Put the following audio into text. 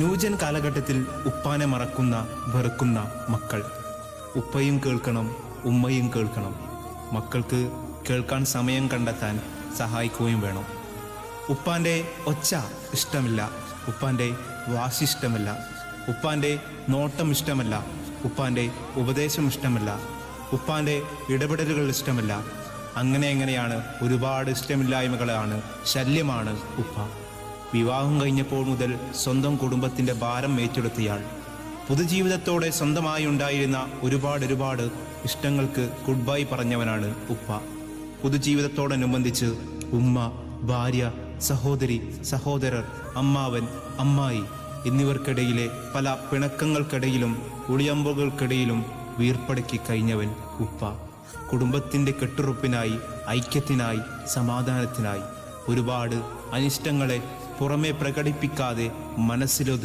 New gen കാലഘട്ടത്തിൽ ഉപ്പാനെ മറക്കുന്ന വെറുക്കുന്ന മക്കൾ. ഉപ്പയും കേൾക്കണം, ഉമ്മയും കേൾക്കണം. മക്കൾക്ക് കേൾക്കാൻ സമയം കണ്ടെത്താൻ സഹായിക്കുകയും വേണം. ഉപ്പാൻ്റെ ഒച്ച ഇഷ്ടമില്ല, ഉപ്പാൻ്റെ വാശി ഇഷ്ടമല്ല, ഉപ്പാൻ്റെ നോട്ടം ഇഷ്ടമല്ല, ഉപ്പാൻ്റെ ഉപദേശം ഇഷ്ടമല്ല, ഉപ്പാൻ്റെ ഇടപെടലുകൾ ഇഷ്ടമല്ല. അങ്ങനെയാണ് ഒരുപാട് ഇഷ്ടമില്ലായ്മകളാണ്, ശല്യമാണ് ഉപ്പ. വിവാഹം കഴിഞ്ഞപ്പോൾ മുതൽ സ്വന്തം കുടുംബത്തിൻ്റെ ഭാരം ഏറ്റെടുത്തയാൾ. പൊതുജീവിതത്തോടെ സ്വന്തമായി ഉണ്ടായിരുന്ന ഒരുപാട് ഇഷ്ടങ്ങൾക്ക് ഗുഡ് ബൈ പറഞ്ഞവനാണ് ഉപ്പ. പൊതുജീവിതത്തോടനുബന്ധിച്ച് ഉമ്മ, ഭാര്യ, സഹോദരി, സഹോദരർ, അമ്മാവൻ, അമ്മായി എന്നിവർക്കിടയിലെ പല പിണക്കങ്ങൾക്കിടയിലും ഒളിയമ്പുകൾക്കിടയിലും വീർപ്പടക്കി കഴിഞ്ഞവൻ ഉപ്പ. കുടുംബത്തിൻ്റെ കെട്ടുറപ്പിനായി, ഐക്യത്തിനായി, സമാധാനത്തിനായി ഒരുപാട് അനിഷ്ടങ്ങളെ പുറമെ പ്രകടിപ്പിക്കാതെ മനസ്സിലൊതുക്കി